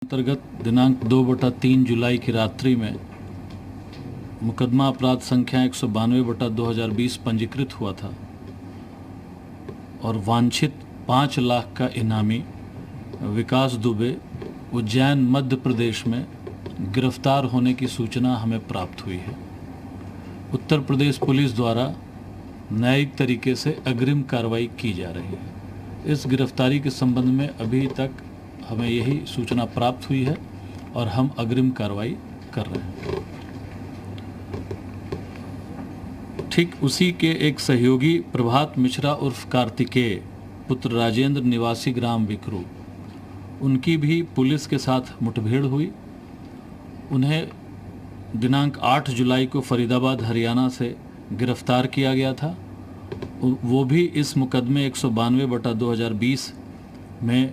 अंतर्गत दिनांक 2/3 जुलाई की रात्रि में मुकदमा अपराध संख्या 192/2020 पंजीकृत हुआ था और वांछित 5 लाख का इनामी विकास दुबे उज्जैन मध्य प्रदेश में गिरफ्तार होने की सूचना हमें प्राप्त हुई है। उत्तर प्रदेश पुलिस द्वारा न्यायिक तरीके से अग्रिम कार्रवाई की जा रही है। इस गिरफ्तारी के संबंध में अभी तक हमें यही सूचना प्राप्त हुई है और हम अग्रिम कार्रवाई कर रहे हैं। ठीक उसी के एक सहयोगी प्रभात मिश्रा उर्फ कार्तिकेय पुत्र राजेंद्र निवासी ग्राम विकरू, उनकी भी पुलिस के साथ मुठभेड़ हुई। उन्हें दिनांक 8 जुलाई को फरीदाबाद हरियाणा से गिरफ्तार किया गया था। वो भी इस मुकदमे 192/2020 में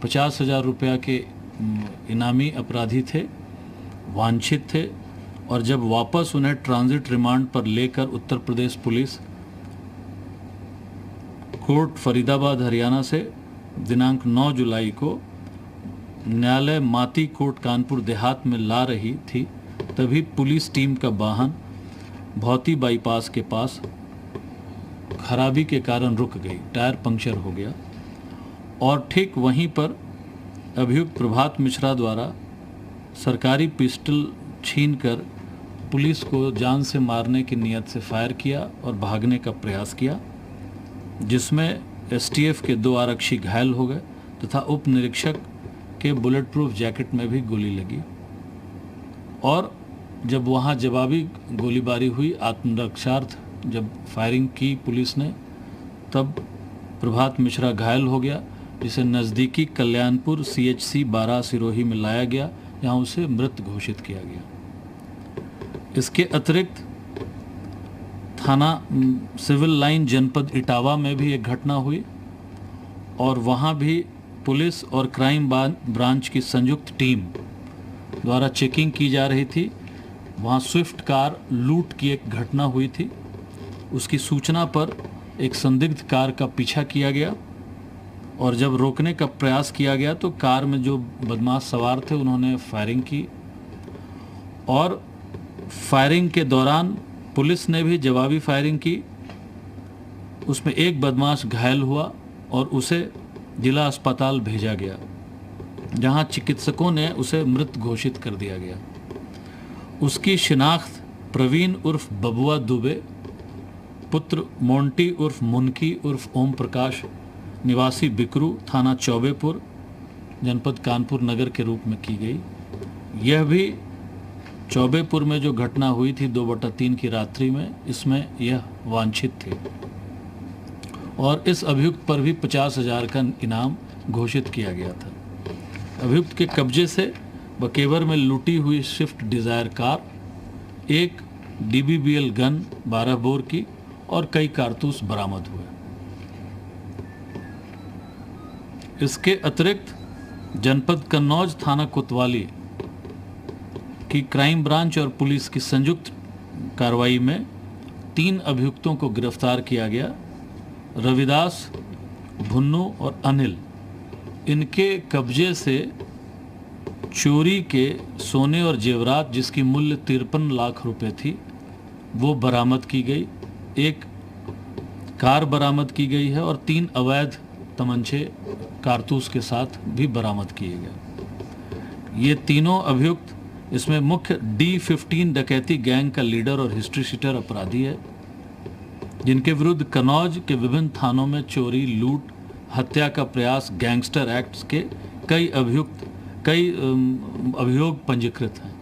50,000 रुपया के इनामी अपराधी थे, वांछित थे और जब वापस उन्हें ट्रांजिट रिमांड पर लेकर उत्तर प्रदेश पुलिस कोर्ट फरीदाबाद हरियाणा से दिनांक 9 जुलाई को न्यायालय माती कोर्ट कानपुर देहात में ला रही थी, तभी पुलिस टीम का वाहन भौती बाईपास के पास खराबी के कारण रुक गई, टायर पंक्चर हो गया और ठीक वहीं पर अभियुक्त प्रभात मिश्रा द्वारा सरकारी पिस्टल छीनकर पुलिस को जान से मारने की नीयत से फायर किया और भागने का प्रयास किया, जिसमें एसटीएफ के 2 आरक्षी घायल हो गए तथा उप निरीक्षक के बुलेट प्रूफ जैकेट में भी गोली लगी। और जब वहां जवाबी गोलीबारी हुई, आत्मरक्षार्थ जब फायरिंग की पुलिस ने, तब प्रभात मिश्रा घायल हो गया, जिसे नज़दीकी कल्याणपुर CHC 12 सिरोही में लाया गया, जहां उसे मृत घोषित किया गया। इसके अतिरिक्त थाना सिविल लाइन जनपद इटावा में भी एक घटना हुई और वहां भी पुलिस और क्राइम ब्रांच की संयुक्त टीम द्वारा चेकिंग की जा रही थी। वहां स्विफ्ट कार लूट की एक घटना हुई थी। उसकी सूचना पर एक संदिग्ध कार का पीछा किया गया और जब रोकने का प्रयास किया गया तो कार में जो बदमाश सवार थे उन्होंने फायरिंग की और फायरिंग के दौरान पुलिस ने भी जवाबी फायरिंग की। उसमें एक बदमाश घायल हुआ और उसे जिला अस्पताल भेजा गया, जहां चिकित्सकों ने उसे मृत घोषित कर दिया गया। उसकी शिनाख्त प्रवीण उर्फ बबुआ दुबे पुत्र मोंटी उर्फ मुनकी उर्फ ओम प्रकाश निवासी बिकरू थाना चौबेपुर जनपद कानपुर नगर के रूप में की गई। यह भी चौबेपुर में जो घटना हुई थी 2/3 की रात्रि में, इसमें यह वांछित थे और इस अभियुक्त पर भी 50,000 का इनाम घोषित किया गया था। अभियुक्त के कब्जे से बकेवर में लूटी हुई स्विफ्ट डिज़ायर कार, एक DBBL गन 12 बोर की और कई कारतूस बरामद हुए। इसके अतिरिक्त जनपद कन्नौज थाना कोतवाली की क्राइम ब्रांच और पुलिस की संयुक्त कार्रवाई में 3 अभियुक्तों को गिरफ्तार किया गया। रविदास, भुन्नू और अनिल, इनके कब्जे से चोरी के सोने और जेवरात जिसकी मूल्य 53 लाख रुपए थी वो बरामद की गई। एक कार बरामद की गई है और 3 अवैध तमंचे कारतूस के साथ भी बरामद किए गए। ये तीनों अभियुक्त इसमें मुख्य D15 डकैती गैंग का लीडर और हिस्ट्री शीटर अपराधी है, जिनके विरुद्ध कन्नौज के विभिन्न थानों में चोरी, लूट, हत्या का प्रयास, गैंगस्टर एक्ट्स के कई अभियोग पंजीकृत हैं।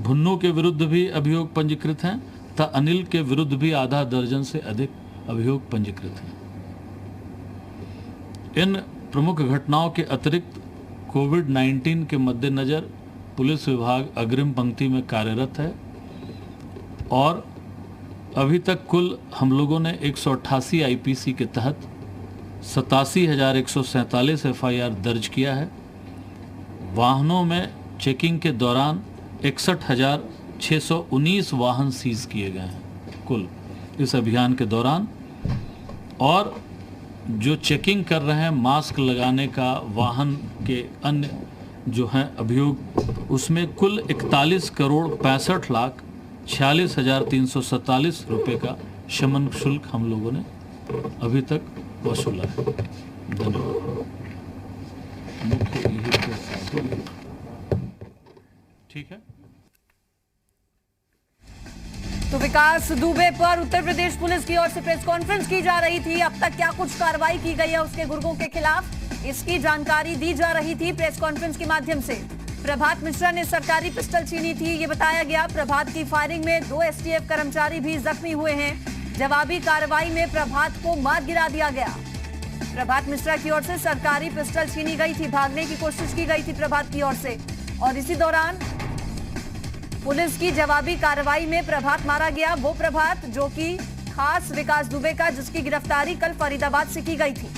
भुन्नू के विरुद्ध भी अभियोग पंजीकृत हैं तथा अनिल के विरुद्ध भी आधा दर्जन से अधिक अभियोग पंजीकृत हैं। इन प्रमुख घटनाओं के अतिरिक्त कोविड-19 के मद्देनज़र पुलिस विभाग अग्रिम पंक्ति में कार्यरत है और अभी तक कुल हम लोगों ने 188 IPC के तहत 87,147 FIR दर्ज किया है। वाहनों में चेकिंग के दौरान 61,619 वाहन सीज किए गए हैं कुल इस अभियान के दौरान। और जो चेकिंग कर रहे हैं मास्क लगाने का, वाहन के अन्य जो है अभियोग, उसमें कुल 41,65,46,347 रुपये का शमन शुल्क हम लोगों ने अभी तक वसूला है। धन्यवाद। ठीक है। तो विकास दुबे पर उत्तर प्रदेश पुलिस की ओर से प्रेस कॉन्फ्रेंस की जा रही थी। अब तक क्या कुछ कार्रवाई की गई है उसके गुर्गों के खिलाफ, इसकी जानकारी दी जा रही थी प्रेस कॉन्फ्रेंस के माध्यम से। प्रभात मिश्रा ने सरकारी पिस्टल छीनी थी, ये बताया गया। प्रभात की फायरिंग में 2 एसटीएफ कर्मचारी भी जख्मी हुए हैं। जवाबी कार्रवाई में प्रभात को मार गिरा दिया गया। प्रभात मिश्रा की ओर से सरकारी पिस्टल छीनी गई थी, भागने की कोशिश की गई थी प्रभात की ओर से, और इसी दौरान पुलिस की जवाबी कार्रवाई में प्रभात मारा गया। वो प्रभात जो कि खास विकास दुबे का, जिसकी गिरफ्तारी कल फरीदाबाद से की गई थी।